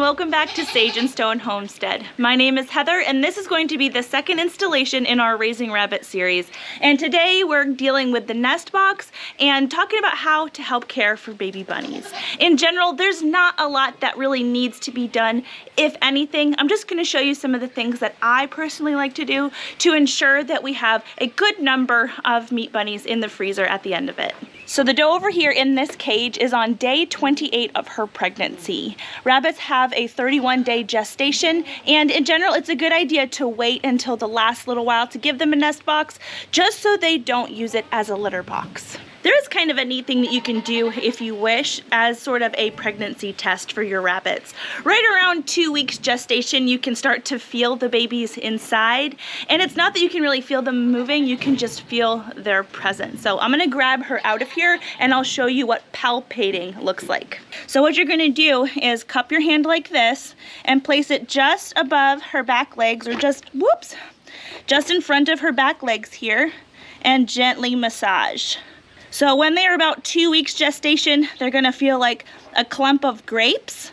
welcome back to Sage and Stone Homestead. My name is Heather, and this is going to be the second installation in our Raising Rabbit series. And today we're dealing with the nest box and talking about how to help care for baby bunnies. In general, there's not a lot that really needs to be done. If anything, I'm just going to show you some of the things that I personally like to do to ensure that we have a good number of meat bunnies in the freezer at the end of it. So the doe over here in this cage is on day 28 of her pregnancy. Rabbits have a 31-day gestation, and in general it's a good idea to wait until the last little while to give them a nest box, just so they don't use it as a litter box. There is kind of a neat thing that you can do if you wish as sort of a pregnancy test for your rabbits. Right around 2 weeks gestation, you can start to feel the babies inside, and it's not that you can really feel them moving, you can just feel their presence. So I'm gonna grab her out of here and I'll show you what palpating looks like. So what you're gonna do is cup your hand like this and place it just above her back legs, or just in front of her back legs here, and gently massage. So when they are about 2 weeks gestation, they're gonna feel like a clump of grapes,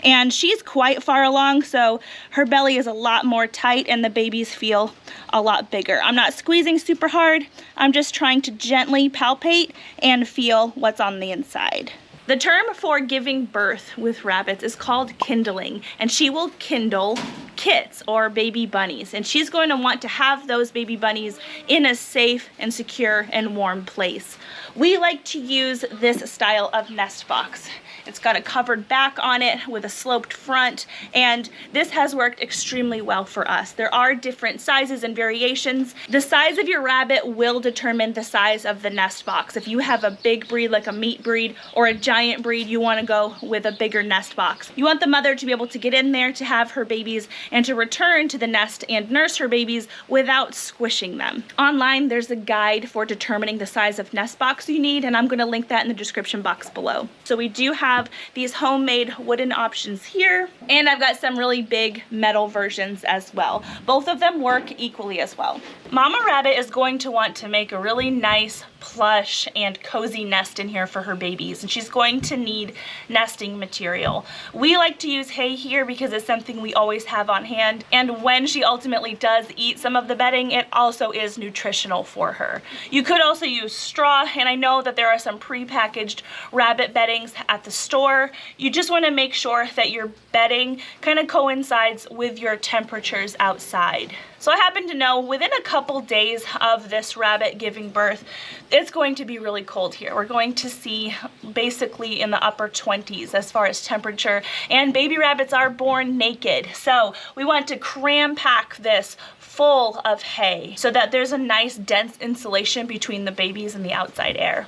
and she's quite far along, so her belly is a lot more tight and the babies feel a lot bigger. I'm not squeezing super hard, I'm just trying to gently palpate and feel what's on the inside. The term for giving birth with rabbits is called kindling, and she will kindle kits or baby bunnies, and she's going to want to have those baby bunnies in a safe and secure and warm place. We like to use this style of nest box. It's got a covered back on it with a sloped front, and this has worked extremely well for us. There are different sizes and variations. The size of your rabbit will determine the size of the nest box. If you have a big breed like a meat breed or a giant breed, you want to go with a bigger nest box. You want the mother to be able to get in there to have her babies and to return to the nest and nurse her babies without squishing them. Online, there's a guide for determining the size of nest box you need, and I'm going to link that in the description box below. So we do have these homemade wooden options here, and I've got some really big metal versions as well. Both of them work equally as well. Mama Rabbit is going to want to make a really nice, plush, and cozy nest in here for her babies, and she's going to need nesting material. We like to use hay here because it's something we always have on hand, and when she ultimately does eat some of the bedding, it also is nutritional for her. You could also use straw, and I know that there are some pre-packaged rabbit beddings at the store. You just want to make sure that your bedding kind of coincides with your temperatures outside. So I happen to know within a couple days of this rabbit giving birth, it's going to be really cold here. We're going to see basically in the upper 20s as far as temperature, and baby rabbits are born naked. So we want to cram pack this full of hay so that there's a nice dense insulation between the babies and the outside air.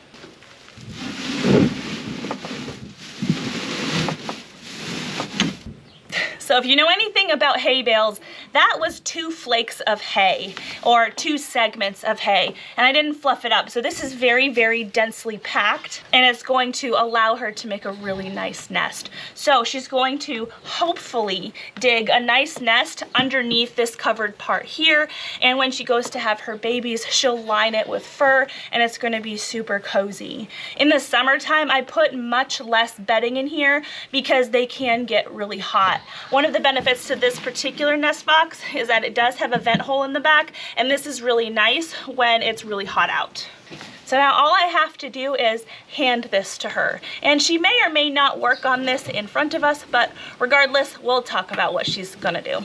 So if you know anything about hay bales, that was 2 flakes of hay, or 2 segments of hay, and I didn't fluff it up. So this is very, very densely packed, and it's going to allow her to make a really nice nest. So she's going to hopefully dig a nice nest underneath this covered part here, and when she goes to have her babies, she'll line it with fur, and it's going to be super cozy. In the summertime, I put much less bedding in here because they can get really hot. One of the benefits to this particular nest box is that it does have a vent hole in the back, and this is really nice when it's really hot out. So now all I have to do is hand this to her, and she may or may not work on this in front of us, but regardless, we'll talk about what she's gonna do.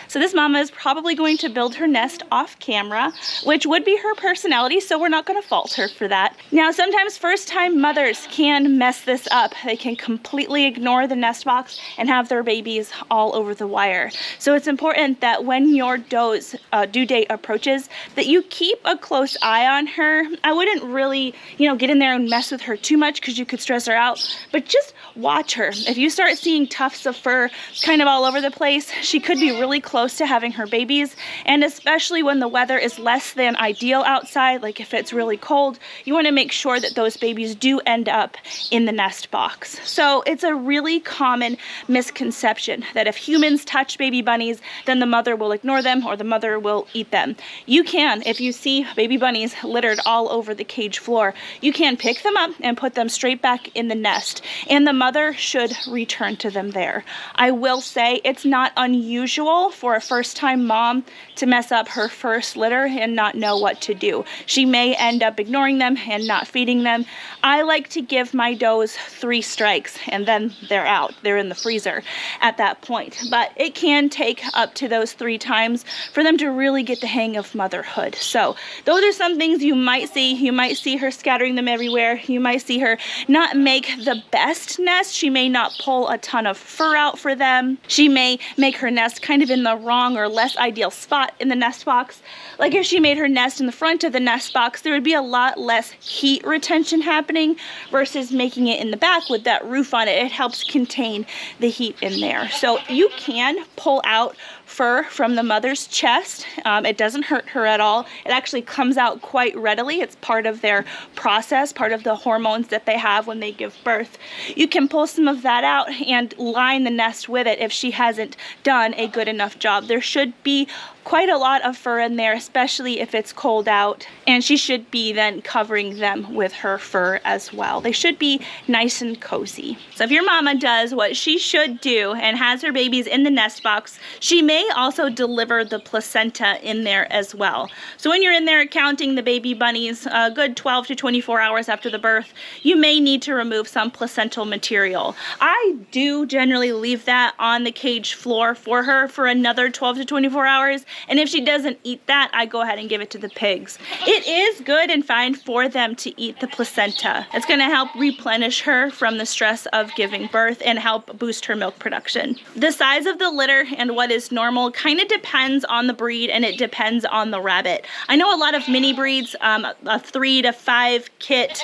So this mama is probably going to build her nest off camera, which would be her personality, so we're not going to fault her for that. Now, sometimes first-time mothers can mess this up. They can completely ignore the nest box and have their babies all over the wire. So it's important that when your doe's due date approaches, that you keep a close eye on her. I wouldn't really, get in there and mess with her too much because you could stress her out, but just watch her. If you start seeing tufts of fur kind of all over the place, she could be really close close to having her babies, and especially when the weather is less than ideal outside, like if it's really cold, you want to make sure that those babies do end up in the nest box. So it's a really common misconception that if humans touch baby bunnies, then the mother will ignore them or the mother will eat them. You can, if you see baby bunnies littered all over the cage floor, you can pick them up and put them straight back in the nest, and the mother should return to them there. I will say it's not unusual for a first-time mom to mess up her first litter and not know what to do. She may end up ignoring them and not feeding them. I like to give my does 3 strikes and then they're out. They're in the freezer at that point. But it can take up to those 3 times for them to really get the hang of motherhood. So those are some things you might see. You might see her scattering them everywhere. You might see her not make the best nest. She may not pull a ton of fur out for them. She may make her nest kind of in the wrong or less ideal spot in the nest box. Like if she made her nest in the front of the nest box, there would be a lot less heat retention happening versus making it in the back with that roof on it. It helps contain the heat in there. So you can pull out fur from the mother's chest. It doesn't hurt her at all. It actually comes out quite readily. It's part of their process, part of the hormones that they have when they give birth. You can pull some of that out and line the nest with it if she hasn't done a good enough job. There should be quite a lot of fur in there, especially if it's cold out, and she should be then covering them with her fur as well. They should be nice and cozy. So if your mama does what she should do and has her babies in the nest box, she may also deliver the placenta in there as well. So when you're in there counting the baby bunnies a good 12 to 24 hours after the birth, you may need to remove some placental material. I do generally leave that on the cage floor for her for another 12 to 24 hours. And if she doesn't eat that, I go ahead and give it to the pigs. It is good and fine for them to eat the placenta. It's going to help replenish her from the stress of giving birth and help boost her milk production. The size of the litter and what is normal kind of depends on the breed, and it depends on the rabbit. I know a lot of mini breeds, a 3 to 5 kit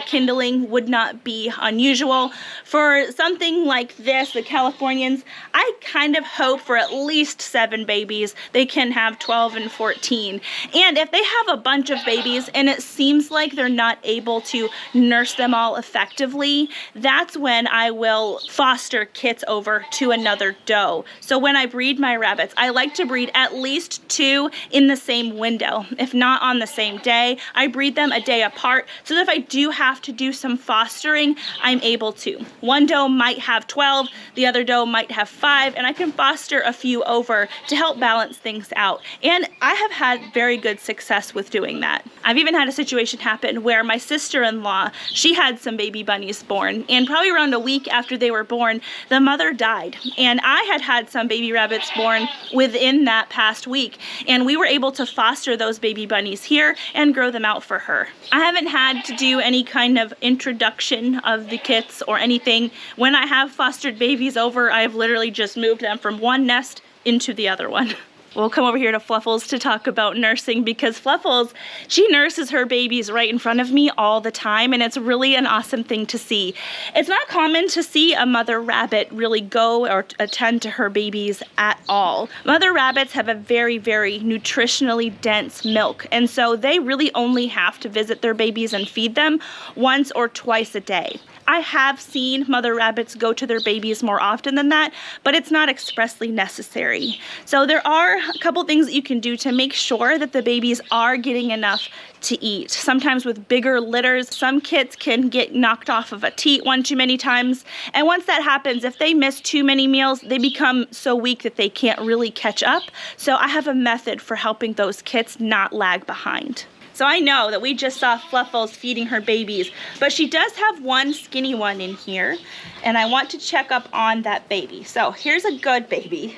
kindling would not be unusual. For something like this, the Californians, I kind of hope for at least 7 babies. They can have 12 and 14. And if they have a bunch of babies and it seems like they're not able to nurse them all effectively, that's when I will foster kits over to another doe. So when I breed my rabbits, I like to breed at least 2 in the same window. If not on the same day, I breed them a day apart so that if I do have to do some fostering, I'm able to. One doe might have 12, the other doe might have 5, and I can foster a few over to help balance things out. And I have had very good success with doing that. I've even had a situation happen where my sister-in-law, she had some baby bunnies born, and probably around a week after they were born, the mother died. And I had some baby rabbits born within that past week, and we were able to foster those baby bunnies here and grow them out for her. I haven't had to do any kind of introduction of the kits or anything. When I have fostered babies over, I've literally just moved them from one nest into the other one. We'll come over here to Fluffles to talk about nursing, because Fluffles, she nurses her babies right in front of me all the time, and it's really an awesome thing to see. It's not common to see a mother rabbit really go or attend to her babies at all. Mother rabbits have a very, very nutritionally dense milk, and so they really only have to visit their babies and feed them once or twice a day. I have seen mother rabbits go to their babies more often than that, but it's not expressly necessary. So there are a couple things that you can do to make sure that the babies are getting enough to eat. Sometimes with bigger litters, some kits can get knocked off of a teat one too many times. And once that happens, if they miss too many meals, they become so weak that they can't really catch up. So I have a method for helping those kits not lag behind. So I know that we just saw Fluffles feeding her babies, but she does have one skinny one in here, and I want to check up on that baby. So here's a good baby.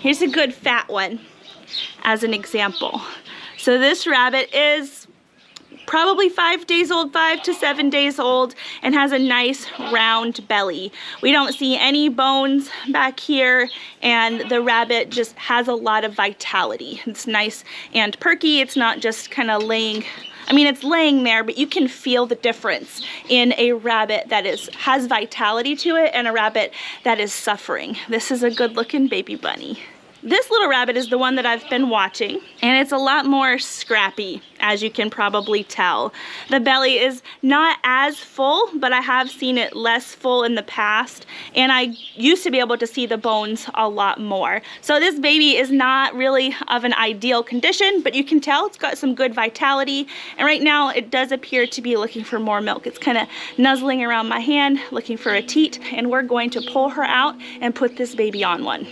Here's a good fat one as an example. So this rabbit is probably 5 days old, 5 to 7 days old, and has a nice round belly. We don't see any bones back here, and the rabbit just has a lot of vitality. It's nice and perky. It's not just kind of laying I mean, it's laying there, but you can feel the difference in a rabbit that has vitality to it and a rabbit that is suffering. This is a good looking baby bunny. This little rabbit is the one that I've been watching, and it's a lot more scrappy, as you can probably tell. The belly is not as full, but I have seen it less full in the past, and I used to be able to see the bones a lot more. So this baby is not really of an ideal condition, but you can tell it's got some good vitality, and right now it does appear to be looking for more milk. It's kind of nuzzling around my hand, looking for a teat, and we're going to pull her out and put this baby on one.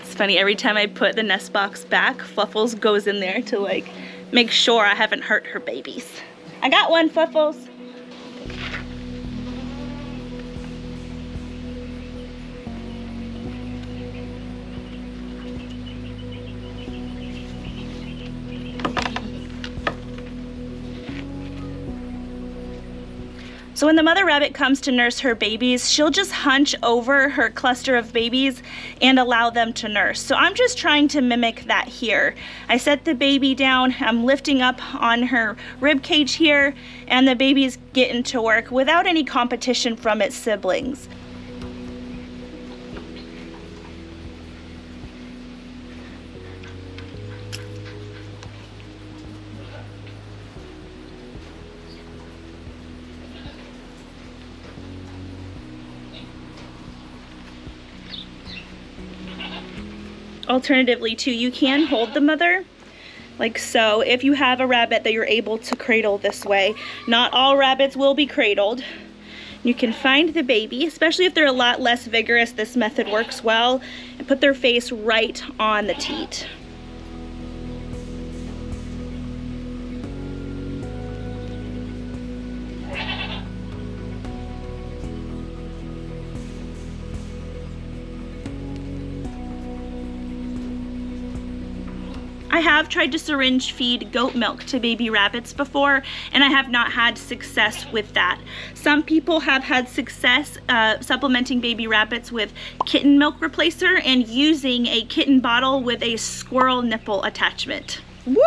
It's funny, every time I put the nest box back, Fluffles goes in there to like make sure I haven't hurt her babies. I got one, Fluffles. So when the mother rabbit comes to nurse her babies, she'll just hunch over her cluster of babies and allow them to nurse. So I'm just trying to mimic that here. I set the baby down, I'm lifting up on her rib cage here, and the baby's getting to work without any competition from its siblings. Alternatively too, you can hold the mother like so if you have a rabbit that you're able to cradle this way. Not all rabbits will be cradled. You can find the baby, especially if they're a lot less vigorous, this method works well, and put their face right on the teat. I have tried to syringe feed goat milk to baby rabbits before, and I have not had success with that. Some people have had success supplementing baby rabbits with kitten milk replacer and using a kitten bottle with a squirrel nipple attachment. Whoop!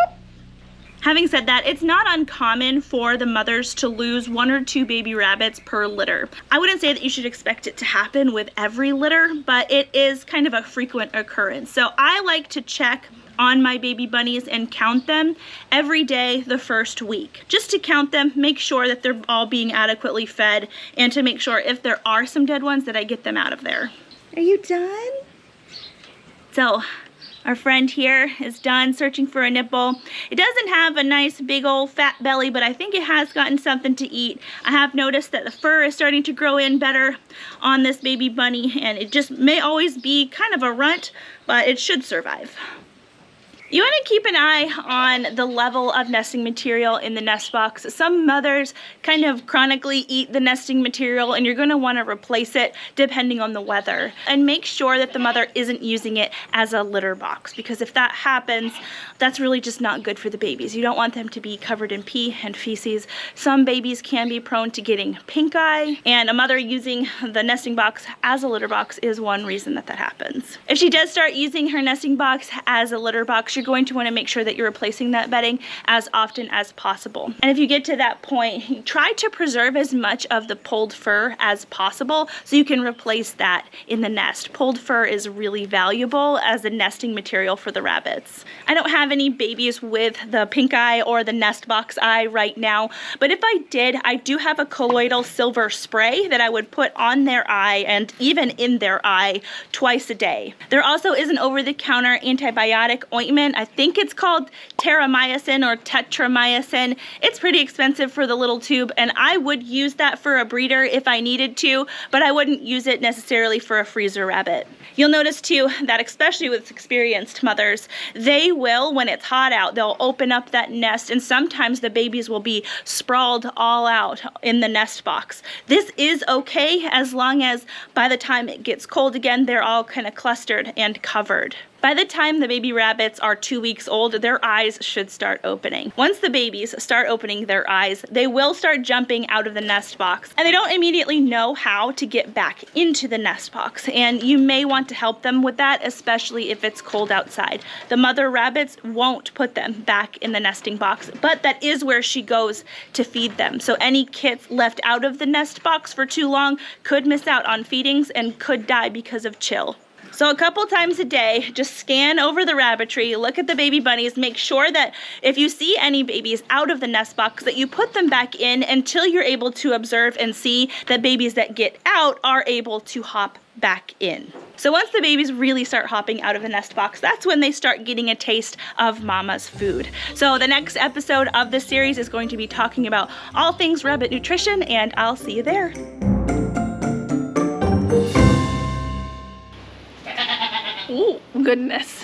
Having said that, it's not uncommon for the mothers to lose 1 or 2 baby rabbits per litter. I wouldn't say that you should expect it to happen with every litter, but it is kind of a frequent occurrence. So I like to check on my baby bunnies and count them every day the first week. Just to count them, make sure that they're all being adequately fed, and to make sure if there are some dead ones that I get them out of there. Are you done? So, our friend here is done searching for a nipple. It doesn't have a nice big old fat belly, but I think it has gotten something to eat. I have noticed that the fur is starting to grow in better on this baby bunny, and it just may always be kind of a runt, but it should survive. You want to keep an eye on the level of nesting material in the nest box. Some mothers kind of chronically eat the nesting material, and you're going to want to replace it depending on the weather. And make sure that the mother isn't using it as a litter box, because if that happens, that's really just not good for the babies. You don't want them to be covered in pee and feces. Some babies can be prone to getting pink eye, and a mother using the nesting box as a litter box is one reason that happens. If she does start using her nesting box as a litter box, you're going to want to make sure that you're replacing that bedding as often as possible. And if you get to that point, try to preserve as much of the pulled fur as possible so you can replace that in the nest. Pulled fur is really valuable as a nesting material for the rabbits. I don't have any babies with the pink eye or the nest box eye right now, but if I did, I do have a colloidal silver spray that I would put on their eye and even in their eye twice a day. There also is an over-the-counter antibiotic ointment. I think it's called terramycin or tetramycin. It's pretty expensive for the little tube, and I would use that for a breeder if I needed to, but I wouldn't use it necessarily for a freezer rabbit. You'll notice too that especially with experienced mothers, they will, when it's hot out, they'll open up that nest, and sometimes the babies will be sprawled all out in the nest box. This is okay as long as by the time it gets cold again, they're all kind of clustered and covered. By the time the baby rabbits are 2 weeks old, their eyes should start opening. Once the babies start opening their eyes, they will start jumping out of the nest box, and they don't immediately know how to get back into the nest box, and you may want to help them with that, especially if it's cold outside. The mother rabbits won't put them back in the nesting box, but that is where she goes to feed them. So any kits left out of the nest box for too long could miss out on feedings and could die because of chill. So a couple times a day, just scan over the rabbitry, look at the baby bunnies, make sure that if you see any babies out of the nest box, that you put them back in until you're able to observe and see that babies that get out are able to hop back in. So once the babies really start hopping out of the nest box, that's when they start getting a taste of mama's food. So the next episode of this series is going to be talking about all things rabbit nutrition, and I'll see you there. Oh, goodness.